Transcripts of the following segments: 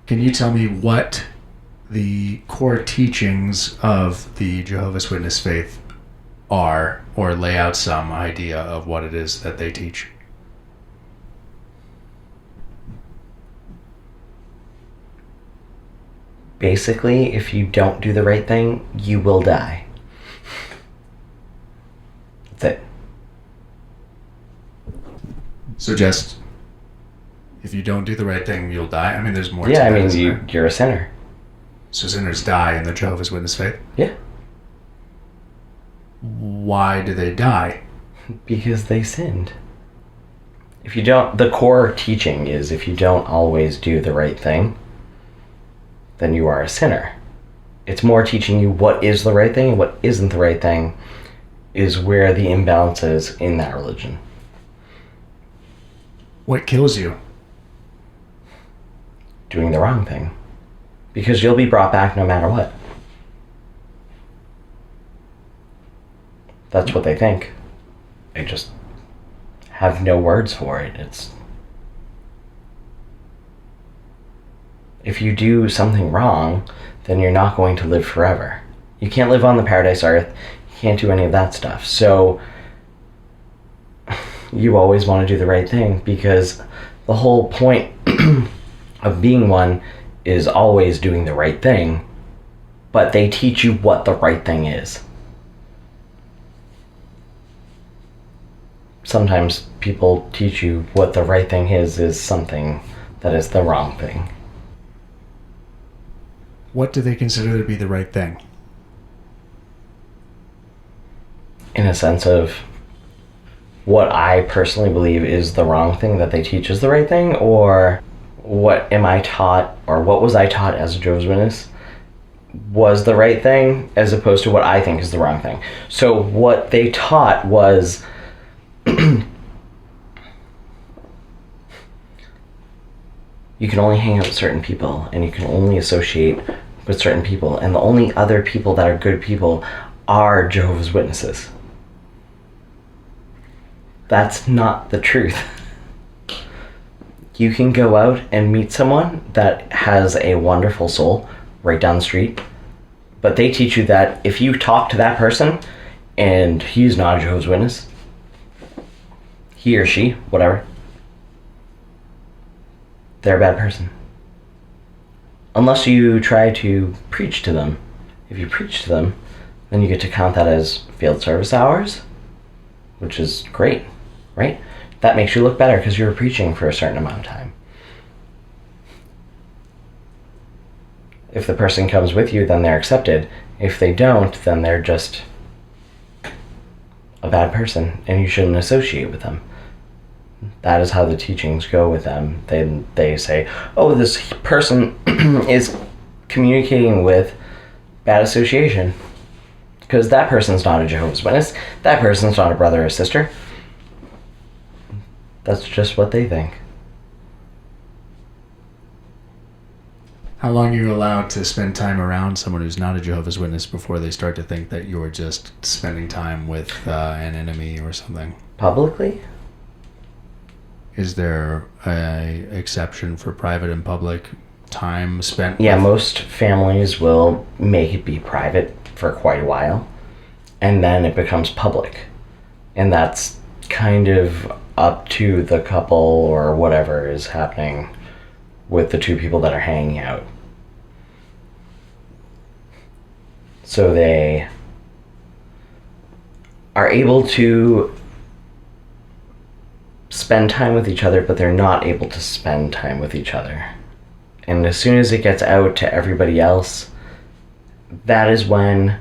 Can you tell me what the core teachings of the Jehovah's Witness faith are, or lay out some idea of what it is that they teach? Basically, if you don't do the right thing, you will die. That's it. So just, if you don't do the right thing, you'll die? I mean, there's more to Yeah, that, I mean, isn't there? you're a sinner. So sinners die in the Jehovah's Witness faith? Yeah. Why do they die? Because they sinned. If you don't, the core teaching is if you don't always do the right thing, then you are a sinner. It's more teaching you what is the right thing and what isn't the right thing is where the imbalance is in that religion. What kills you? Doing the wrong thing. Because you'll be brought back no matter what. That's what they think. They just have no words for it. It's... If you do something wrong, then you're not going to live forever. You can't live on the paradise earth. You can't do any of that stuff. So you always want to do the right thing because the whole point of being one is always doing the right thing, but they teach you what the right thing is. Sometimes people teach you what the right thing is something that is the wrong thing. What do they consider to be the right thing? In a sense of what I personally believe is the wrong thing that they teach is the right thing, or what am I taught, or what was I taught as a Jehovah's Witness was the right thing, as opposed to what I think is the wrong thing. So what they taught was you can only hang out with certain people, and you can only associate with certain people, and the only other people that are good people are Jehovah's Witnesses. That's not the truth. You can go out and meet someone that has a wonderful soul right down the street, but they teach you that if you talk to that person and he's not a Jehovah's Witness, he or she, whatever, they're a bad person. Unless you try to preach to them. If you preach to them, then you get to count that as field service hours, which is great, right? That makes you look better because you were preaching for a certain amount of time. If the person comes with you, then they're accepted. If they don't, then they're just a bad person and you shouldn't associate with them. That is how the teachings go with them. They say, oh, this person is communicating with bad association because that person's not a Jehovah's Witness. That person's not a brother or sister. That's just what they think. How long are you allowed to spend time around someone who's not a Jehovah's Witness before they start to think that you're just spending time with an enemy or something? Publicly? Is there a exception for private and public time spent? Yeah, most families will make it be private for quite a while, and then it becomes public. And that's kind of up to the couple or whatever is happening with the two people that are hanging out. So they are able to spend time with each other, but they're not able to spend time with each other. And as soon as it gets out to everybody else, that is when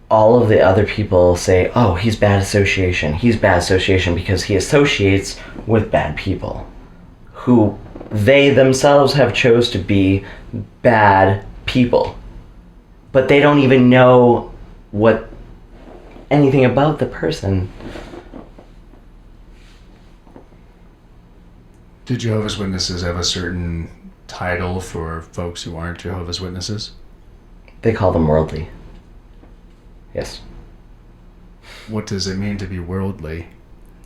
all of the other people say, oh, he's bad association. He's bad association because he associates with bad people who they themselves have chose to be bad people. But they don't even know anything about the person. Do Jehovah's Witnesses have a certain title for folks who aren't Jehovah's Witnesses? They call them worldly. Yes. What does it mean to be worldly?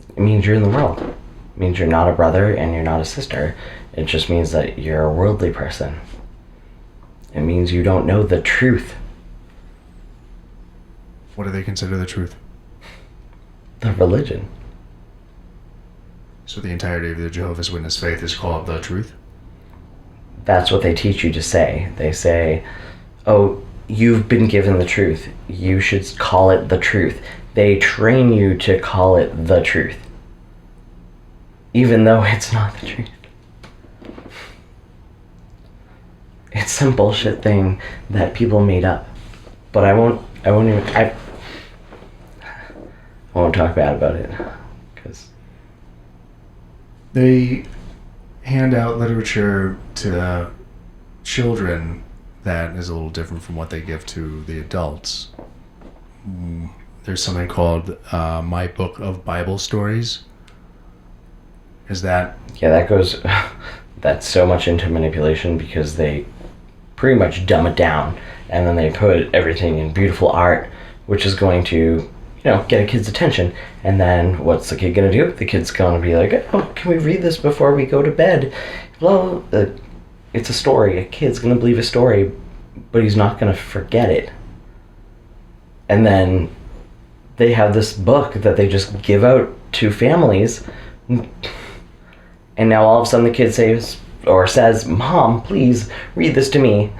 It means you're in the world. It means you're not a brother and you're not a sister. It just means that you're a worldly person. It means you don't know the truth. What do they consider the truth? The religion. So the entirety of the Jehovah's Witness faith is called the truth? That's what they teach you to say. They say, oh, you've been given the truth. You should call it the truth. They train you to call it the truth, even though it's not the truth. It's some bullshit thing that people made up. But I won't talk bad about it, because they hand out literature to children that is a little different from what they give to the adults. There's something called My Book of Bible Stories. Is that... Yeah, that goes... That's so much into manipulation, because they pretty much dumb it down, and then they put everything in beautiful art, which is going to, get a kid's attention. And then what's the kid going to do? The kid's going to be like, oh, can we read this before we go to bed? Well, it's a story. A kid's going to believe a story, but he's not going to forget it. And then they have this book that they just give out to families, and now all of a sudden the kid says, Mom, please read this to me.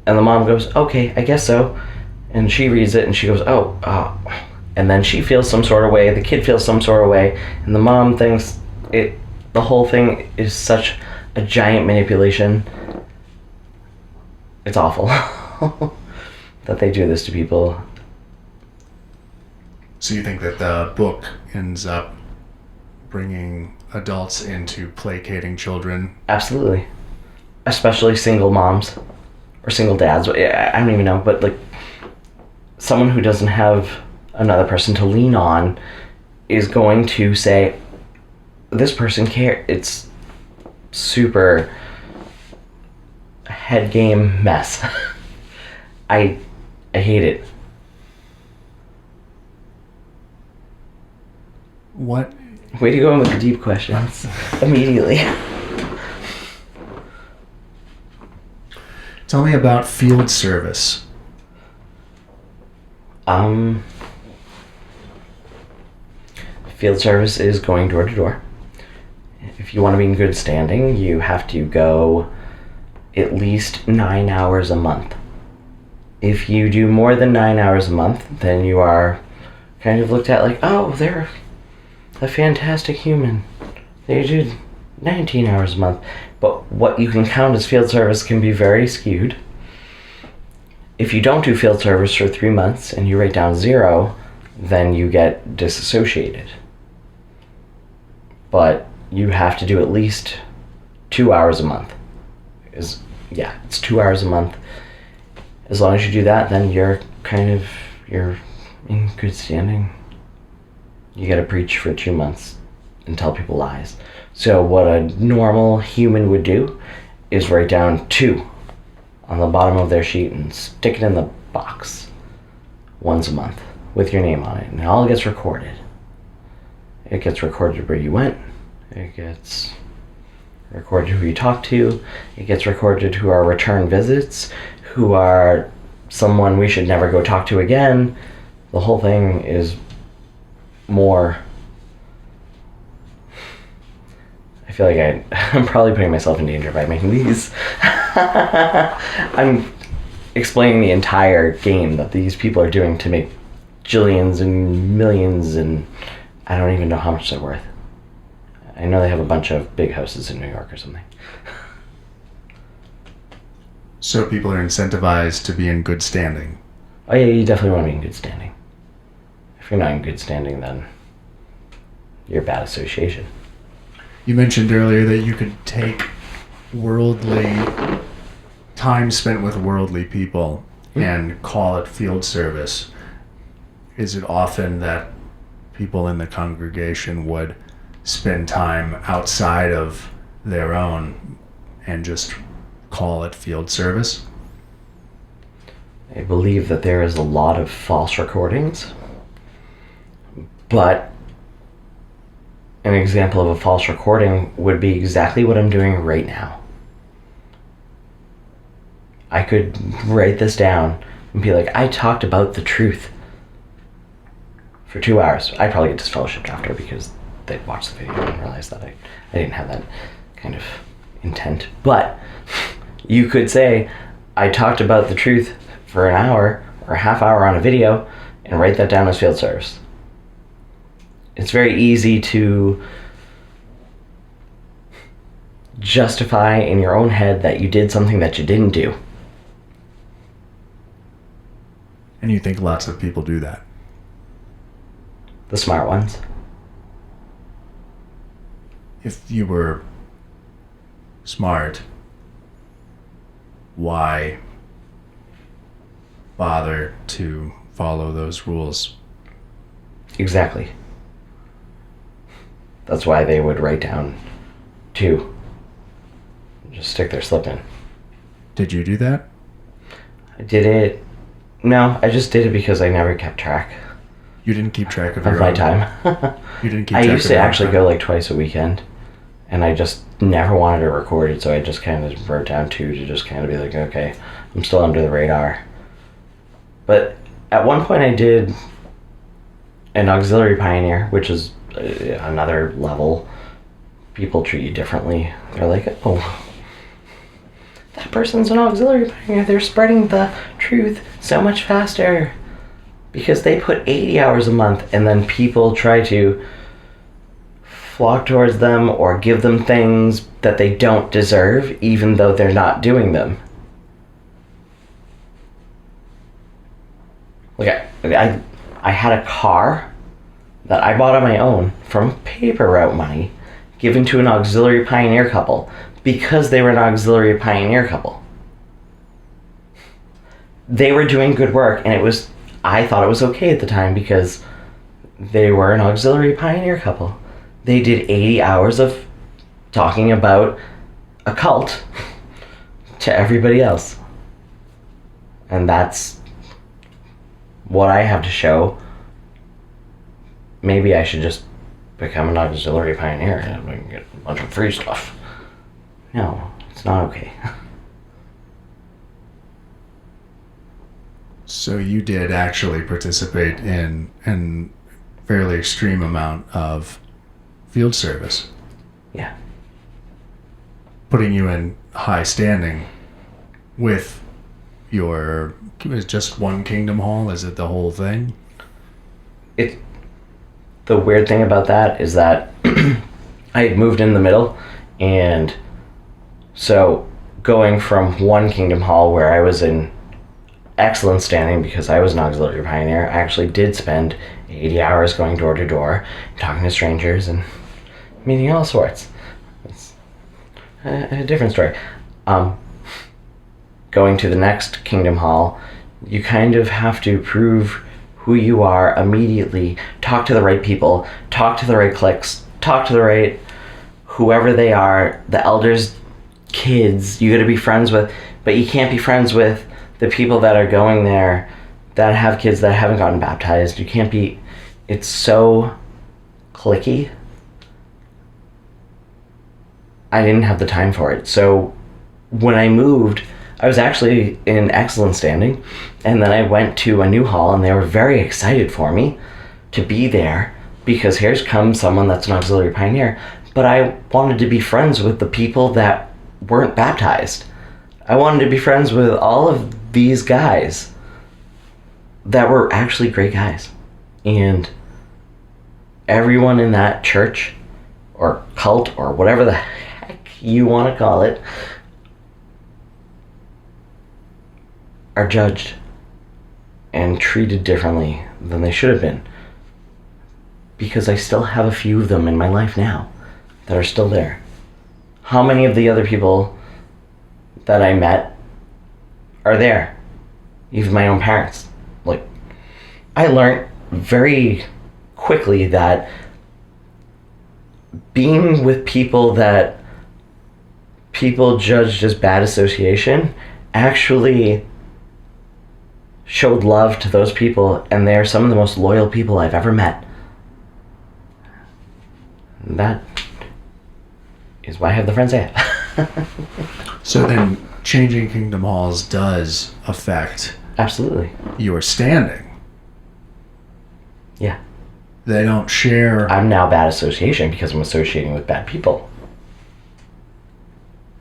And the mom goes, okay, I guess so. And she reads it and she goes, oh. And then she feels some sort of way, the kid feels some sort of way, and the mom thinks the whole thing is such a giant manipulation. It's awful that they do this to people. So you think that the book ends up bringing adults into placating children? Absolutely. Especially single moms or single dads. I don't even know, but like someone who doesn't have another person to lean on is going to say, this person cares. It's super head game mess. I hate it. What? Way to go in with the deep questions immediately. Tell me about field service. Field service is going door to door. If you want to be in good standing, you have to go at least 9 hours a month. If you do more than 9 hours a month, then you are kind of looked at like, oh, they're a fantastic human. They do 19 hours a month. But what you can count as field service can be very skewed. If you don't do field service for 3 months and you write down 0, then you get disassociated. But you have to do at least 2 hours a month. It's 2 hours a month. As long as you do that, then you're in good standing. You gotta preach for 2 months and tell people lies. So what a normal human would do is write down 2 on the bottom of their sheet and stick it in the box once a month with your name on it, and it all gets recorded. It gets recorded where you went. It gets recorded who you talked to. It gets recorded who are return visits, who are someone we should never go talk to again. The whole thing is more... I feel like I'm probably putting myself in danger by making these. I'm explaining the entire game that these people are doing to make jillions and millions, and I don't even know how much they're worth. I know they have a bunch of big houses in New York or something. So people are incentivized to be in good standing. Oh yeah, you definitely want to be in good standing. If you're not in good standing, then you're bad association. You mentioned earlier that you could take worldly time spent with worldly people and call it field service. Is it often that people in the congregation would spend time outside of their own and just call it field service? I believe that there is a lot of false recordings, but an example of a false recording would be exactly what I'm doing right now. I could write this down and be like, I talked about the truth for 2 hours. I'd probably get disfellowshipped after because they'd watch the video and realize that I didn't have that kind of intent. But you could say, I talked about the truth for an hour or a half hour on a video and write that down as field service. It's very easy to justify in your own head that you did something that you didn't do. And you think lots of people do that? The smart ones. If you were smart, why bother to follow those rules? Exactly. That's why they would write down 2. Just stick their slip in. Did you do that? I did it. No, I just did it because I never kept track You didn't keep track of of your my own time. You didn't keep I track used of to your own actually time. go like twice a weekend, and I just never wanted to record it, so I just kind of wrote down 2 to just kind of be like, okay, I'm still under the radar. But at one point I did an auxiliary pioneer, which is another level. People treat you differently. They're like, oh, that person's an auxiliary pioneer. They're spreading the truth so much faster. Because they put 80 hours a month, and then people try to flock towards them or give them things that they don't deserve, even though they're not doing them. Like, I had a car that I bought on my own from paper route money given to an auxiliary pioneer couple because they were an auxiliary pioneer couple. They were doing good work, and I thought it was okay at the time because they were an auxiliary pioneer couple. They did 80 hours of talking about a cult to everybody else. And that's what I have to show. Maybe I should just become an auxiliary pioneer and we can get a bunch of free stuff. No, it's not okay. So you did actually participate in a fairly extreme amount of field service, Yeah. putting you in high standing with your, is it just one kingdom hall? Is it the whole thing? The weird thing about that is that I had moved in the middle, and so going from one kingdom hall where I was in excellent standing because I was an auxiliary pioneer, I actually did spend 80 hours going door to door, talking to strangers and meeting all sorts. It's a different story. Going to the next kingdom hall, you kind of have to prove who you are immediately, talk to the right people, talk to the right cliques, talk to the right whoever they are, the elders, kids you gotta be friends with, but you can't be friends with the people that are going there that have kids that haven't gotten baptized. You can't be, it's so cliquey. I didn't have the time for it. So when I moved, I was actually in excellent standing, and then I went to a new hall and they were very excited for me to be there because here's comes someone that's an auxiliary pioneer. But I wanted to be friends with the people that weren't baptized. I wanted to be friends with all of these guys that were actually great guys. And everyone in that church or cult or whatever the heck you want to call it are judged and treated differently than they should have been. Because I still have a few of them in my life now that are still there. How many of the other people that I met are there? Even my own parents. Like, I learned very quickly that being with people that people judged as bad association actually showed love to those people, and they're some of the most loyal people I've ever met. That is why I have the friends I have. So then changing kingdom halls does affect Absolutely. your standing. Yeah. They don't share. I'm now bad association because I'm associating with bad people.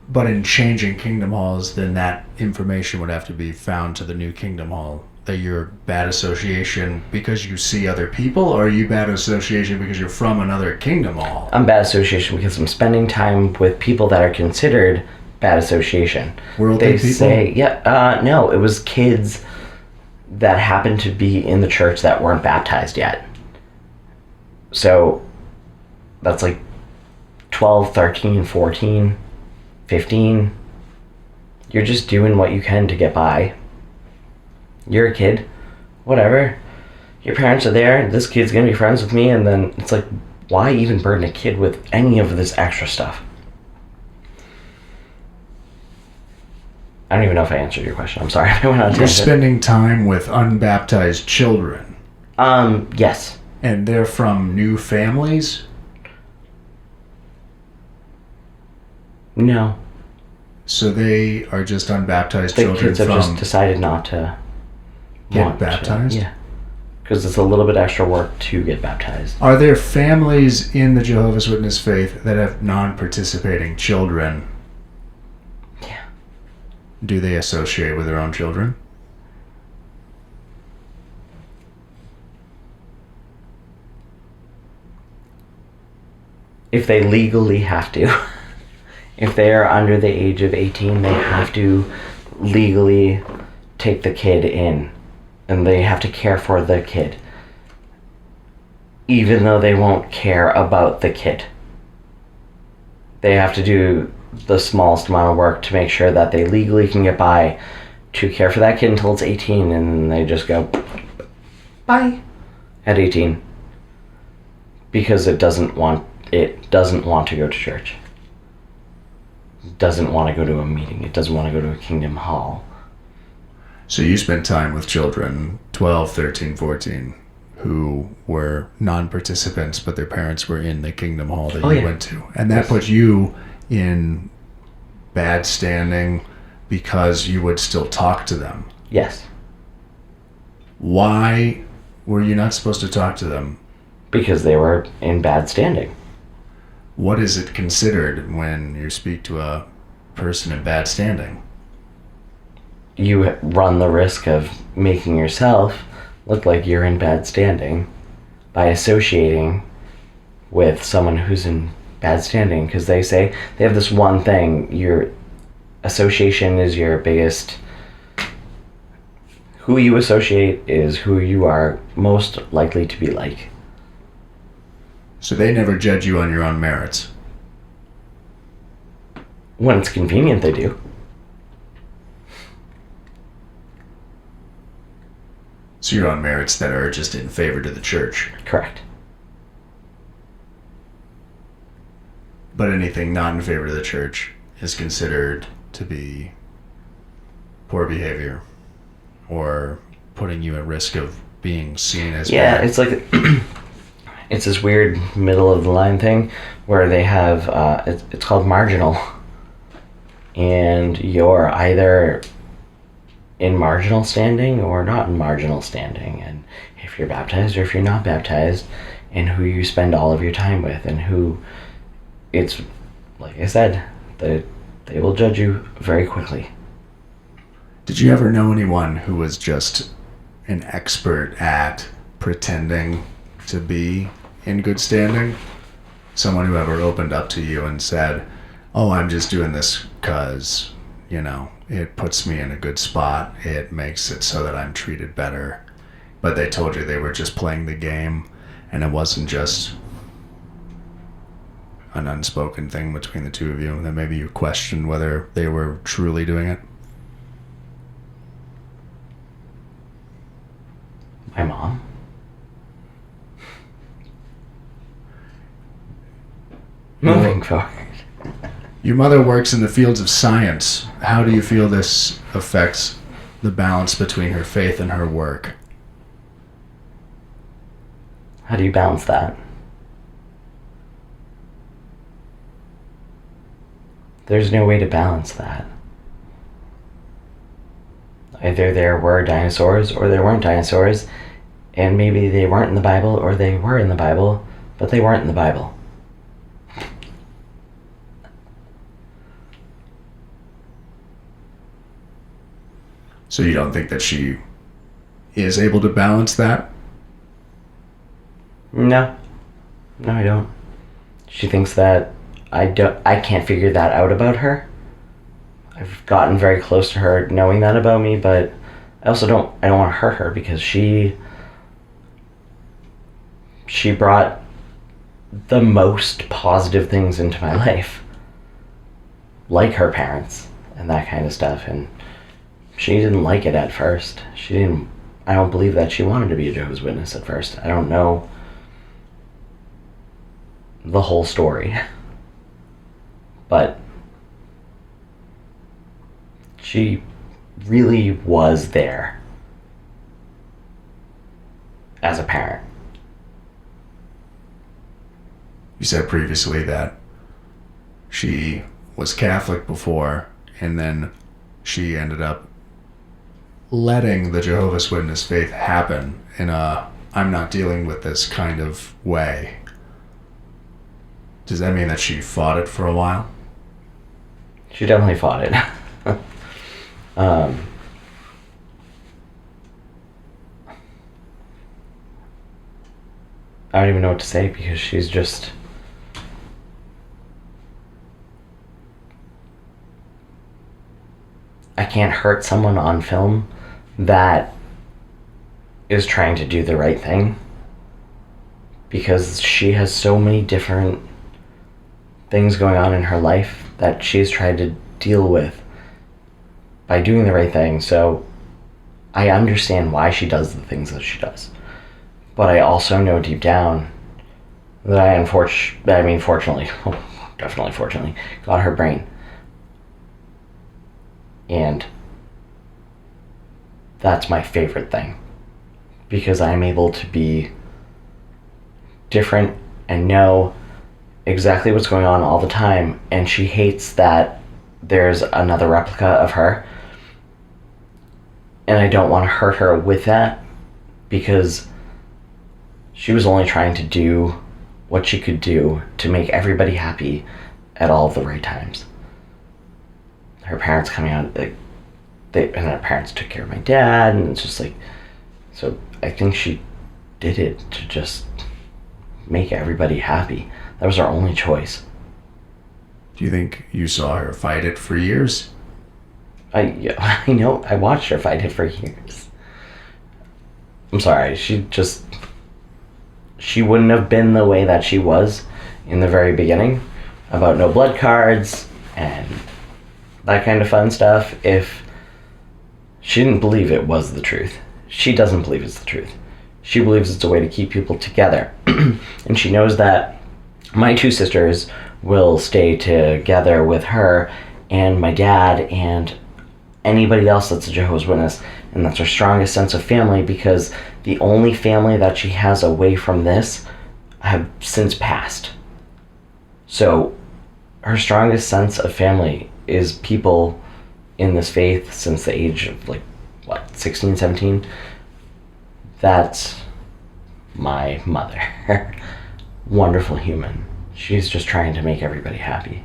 But in changing kingdom halls, then that information would have to be found to the new kingdom hall. That you're bad association because you see other people, or are you bad association because you're from another kingdom hall? I'm bad association because I'm spending time with people that are considered bad association. Worldly people? Say, no, it was kids that happened to be in the church that weren't baptized yet. So that's like 12, 13, 14, 15. You're just doing what you can to get by. You're a kid, whatever. Your parents are there, this kid's gonna be friends with me, and then it's like, why even burden a kid with any of this extra stuff? I don't even know if I answered your question. I'm sorry if I went on a You're tangent. spending time with unbaptized children. Yes. And they're from new families? No. So they are just unbaptized The children kids have from just decided not to get baptized? Yeah. Because it's a little bit extra work to get baptized. Are there families in the Jehovah's Witness faith that have non-participating children? Yeah. Do they associate with their own children? If they legally have to. If they are under the age of 18, they have to legally take the kid in. And they have to care for the kid. Even though they won't care about the kid. They have to do the smallest amount of work to make sure that they legally can get by to care for that kid until it's 18, and then they just go bye at 18. Because it doesn't want to go to church. It doesn't want to go to a meeting. It doesn't want to go to a kingdom hall. So you spent time with children, 12, 13, 14, who were non-participants, but their parents were in the kingdom hall that you went to. And that put you in bad standing because you would still talk to them. Yes. Why were you not supposed to talk to them? Because they were in bad standing. What is it considered when you speak to a person in bad standing? You run the risk of making yourself look like you're in bad standing by associating with someone who's in bad standing, because they say they have this one thing: your association is your biggest. Who you associate is who you are most likely to be like. So they never judge you on your own merits. When it's convenient, they do. So your own merits that are just in favor to the church. Correct. But anything not in favor of the church is considered to be poor behavior or putting you at risk of being seen as bad. It's like it's this weird middle of the line thing where they have it's called marginal, and you're either in marginal standing or not in marginal standing, and if you're baptized or if you're not baptized, and who you spend all of your time with, and who it's like I said, they will judge you very quickly. Did you ever know anyone who was just an expert at pretending to be in good standing? Someone who ever opened up to you and said, "Oh, I'm just doing this because, it puts me in a good spot. It makes it so that I'm treated better." But they told you they were just playing the game and it wasn't just an unspoken thing between the two of you, that maybe you questioned whether they were truly doing it? My mom. Moving forward. Your mother works in the fields of science. How do you feel this affects the balance between her faith and her work? How do you balance that? there's no way to balance that. Either there were dinosaurs or there weren't dinosaurs, and maybe they weren't in the Bible or they were in the Bible, but they weren't in the Bible. So you don't think that she is able to balance that? No, I don't. She thinks that I can't figure that out about her. I've gotten very close to her knowing that about me, but I also don't want to hurt her because she brought the most positive things into my life, like her parents and that kind of stuff, and she didn't like it at first. I don't believe that she wanted to be a Jehovah's Witness at first. I don't know the whole story, but she really was there as a parent. You said previously that she was Catholic before, and then she ended up letting the Jehovah's Witness faith happen in a I'm not dealing with this kind of way. Does that mean that she fought it for a while? She definitely fought it. I don't even know what to say because she's just... I can't hurt someone on film that is trying to do the right thing because she has so many different things going on in her life that she's tried to deal with by doing the right thing. So I understand why she does the things that she does. But I also know deep down that fortunately, definitely fortunately, got her brain. And that's my favorite thing. Because I'm able to be different and know exactly what's going on all the time. And she hates that there's another replica of her. And I don't want to hurt her with that because she was only trying to do what she could do to make everybody happy at all the right times. Her parents coming out, and her parents took care of my dad, and it's just like, so I think she did it to just make everybody happy. That was our only choice. Do you think you saw her fight it for years? I know, I watched her fight it for years. I'm sorry, she wouldn't have been the way that she was in the very beginning about no blood cards and that kind of fun stuff if she didn't believe it was the truth. She doesn't believe it's the truth. She believes it's a way to keep people together. And she knows that my two sisters will stay together with her and my dad and anybody else that's a Jehovah's Witness. And that's her strongest sense of family because the only family that she has away from this have since passed. So her strongest sense of family is people in this faith since the age of 16, 17. That's my mother. Wonderful human. She's just trying to make everybody happy.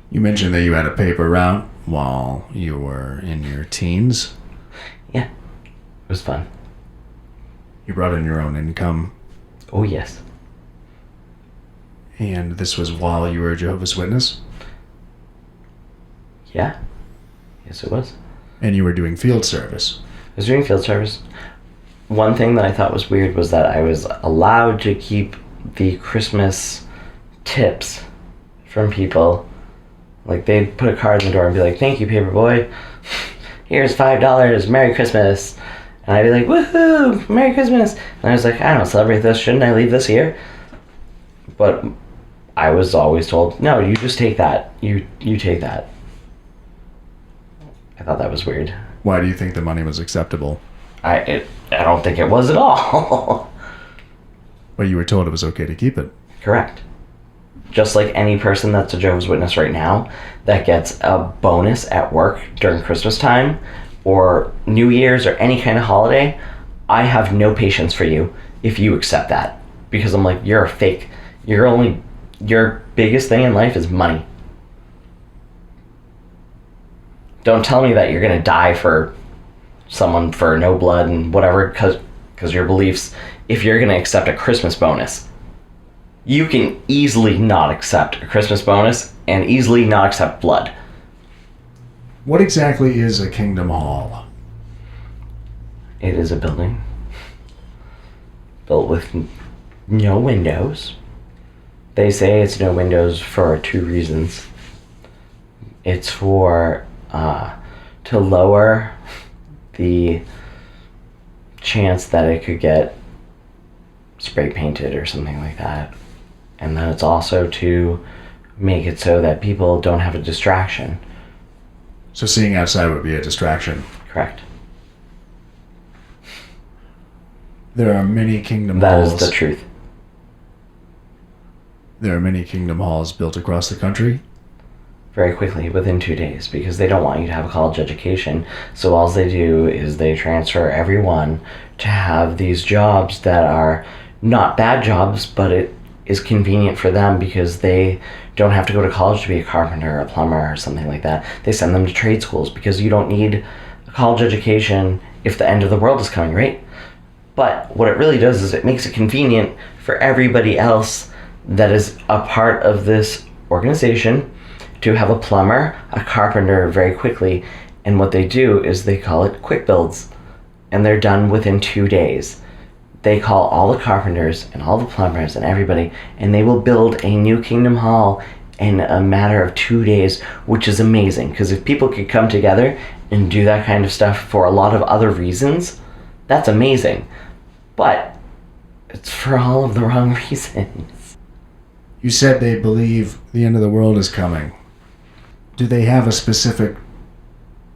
You mentioned that you had a paper route while you were in your teens. Yeah, it was fun. You brought in your own income. Oh, yes. And this was while you were a Jehovah's Witness? Yeah. Yes, it was. And you were doing field service. I was doing field service. One thing that I thought was weird was that I was allowed to keep the Christmas tips from people. Like, they'd put a card in the door and be like, "Thank you, paperboy. Here's $5. Merry Christmas." And I'd be like, "Woohoo! Merry Christmas!" And I was like, "I don't celebrate this. Shouldn't I leave this here?" But I was always told, "No, you just take that. You take that." I thought that was weird. Why do you think the money was acceptable? I don't think it was at all. But you were told it was okay to keep it. Correct. Just like any person that's a Jehovah's Witness right now that gets a bonus at work during Christmas time or New Year's or any kind of holiday, I have no patience for you if you accept that. Because I'm like, you're a fake. Your biggest thing in life is money. Don't tell me that you're going to die for someone for no blood and whatever because your beliefs, if you're going to accept a Christmas bonus. You can easily not accept a Christmas bonus and easily not accept blood. What exactly is a kingdom hall? It is a building built with no windows. They say it's no windows for 2 reasons. It's for to lower the chance that it could get spray painted or something like that. And then it's also to make it so that people don't have a distraction. So seeing outside would be a distraction. Correct. There are many kingdom That halls. is the truth. There are many kingdom halls built across the country. Very quickly, within 2 days, because they don't want you to have a college education. So all they do is they transfer everyone to have these jobs that are not bad jobs, but it is convenient for them because they don't have to go to college to be a carpenter or a plumber or something like that. They send them to trade schools because you don't need a college education if the end of the world is coming, right? But what it really does is it makes it convenient for everybody else that is a part of this organization to have a plumber, a carpenter very quickly. And what they do is they call it quick builds. And they're done within 2 days. They call all the carpenters and all the plumbers and everybody, and they will build a new Kingdom Hall in a matter of 2 days, which is amazing. Because if people could come together and do that kind of stuff for a lot of other reasons, that's amazing. But it's for all of the wrong reasons. You said they believe the end of the world is coming. Do they have a specific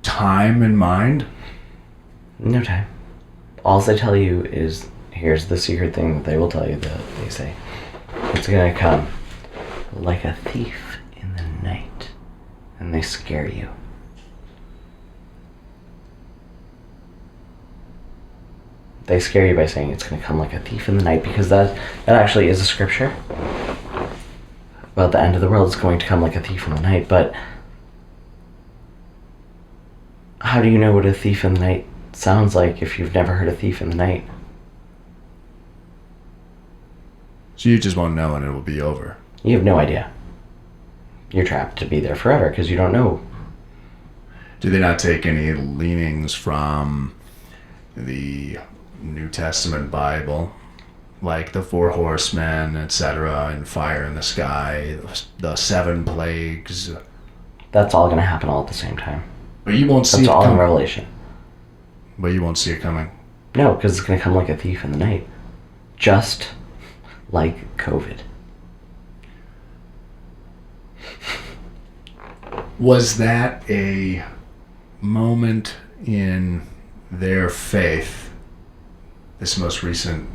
time in mind? No time. All they tell you is, here's the secret thing that they will tell you that they say. It's gonna come like a thief in the night. And they scare you. They scare you by saying it's gonna come like a thief in the night, because that actually is a scripture about the end of the world is going to come like a thief in the night. But how do you know what a thief in the night sounds like if you've never heard a thief in the night? So you just won't know and it will be over. You have no idea. You're trapped to be there forever because you don't know. Do they not take any leanings from the New Testament Bible, like the 4 horsemen, etc., and fire in the sky, the 7 plagues? That's all going to happen all at the same time. But you won't see That's it all in coming. Revelation. But you won't see it coming. No, because it's going to come like a thief in the night. Just like COVID. Was that a moment in their faith, this most recent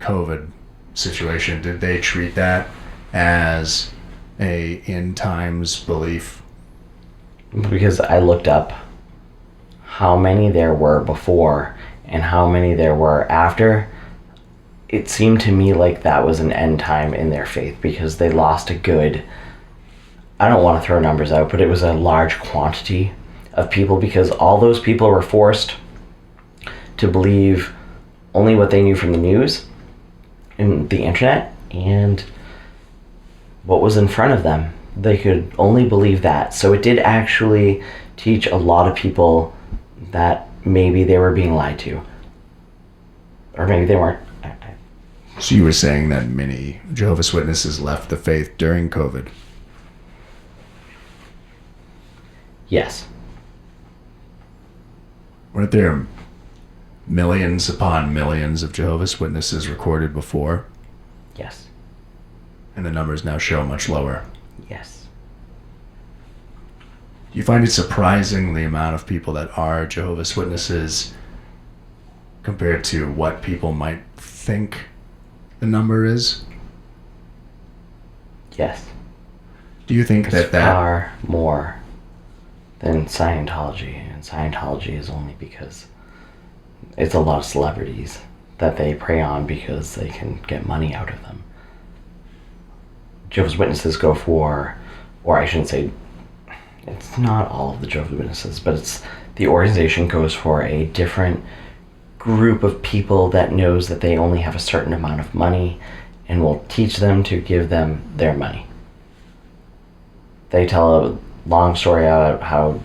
COVID situation? Did they treat that as a end times belief? Because I looked up how many there were before and how many there were after. It seemed to me like that was an end time in their faith, because they lost a good, I don't want to throw numbers out, but it was a large quantity of people, because all those people were forced to believe only what they knew from the news and the internet and what was in front of them. They could only believe that. So it did actually teach a lot of people that maybe they were being lied to. Or maybe they weren't. So you were saying that many Jehovah's Witnesses left the faith during COVID? Yes. Weren't there millions upon millions of Jehovah's Witnesses recorded before? Yes. And the numbers now show much lower. Yes. Do you find it surprising the amount of people that are Jehovah's Witnesses compared to what people might think the number is? Yes. Do you think It's that far more than Scientology, and Scientology is only because it's a lot of celebrities that they prey on because they can get money out of them. Jehovah's Witnesses go for, or I shouldn't say, it's not all of the Jehovah's Witnesses, but it's the organization goes for a different group of people that knows that they only have a certain amount of money and will teach them to give them their money. They tell a long story about how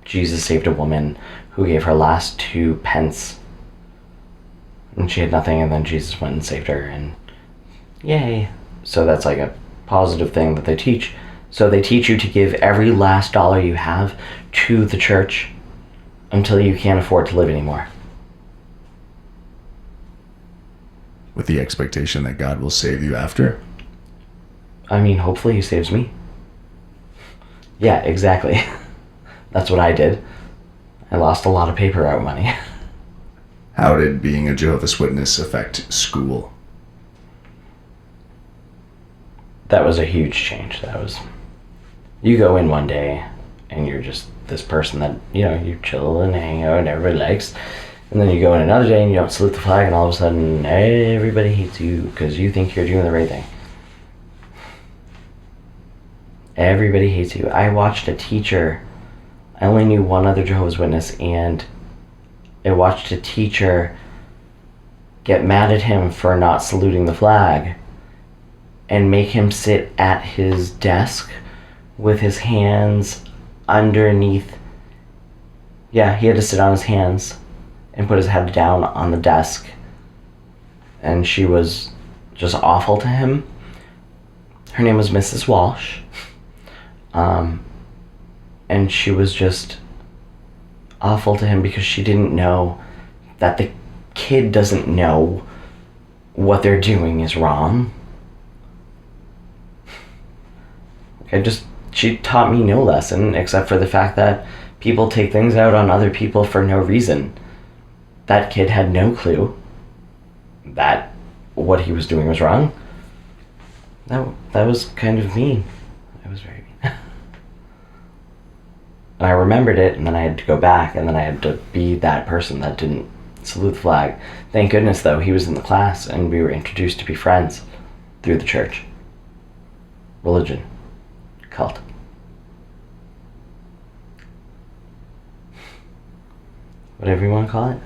Jesus saved a woman who gave her last 2 pence and she had nothing, and then Jesus went and saved her, and yay. So that's like a positive thing that they teach. So they teach you to give every last dollar you have to the church until you can't afford to live anymore. with the expectation that God will save you after? I mean, hopefully he saves me. Yeah, exactly. That's what I did. I lost a lot of paper route money. How did being a Jehovah's Witness affect school? That was a huge change. You go in one day and you're just this person that, you chill and hang out and everybody likes. And then you go in another day and you don't salute the flag, and all of a sudden everybody hates you because you think you're doing the right thing. Everybody hates you. I watched a teacher. I only knew one other Jehovah's Witness, and I watched a teacher get mad at him for not saluting the flag and make him sit at his desk with his hands underneath. Yeah, he had to sit on his hands and put his head down on the desk. And she was just awful to him. Her name was Mrs. Walsh. And she was just awful to him because she didn't know that the kid doesn't know what they're doing is wrong. She taught me no lesson except for the fact that people take things out on other people for no reason. That kid had no clue that what he was doing was wrong. That was kind of mean. It was very mean. And I remembered it, and then I had to go back, and then I had to be that person that didn't salute the flag. Thank goodness, though, he was in the class, and we were introduced to be friends through the church. Religion. Cult. Whatever you want to call it.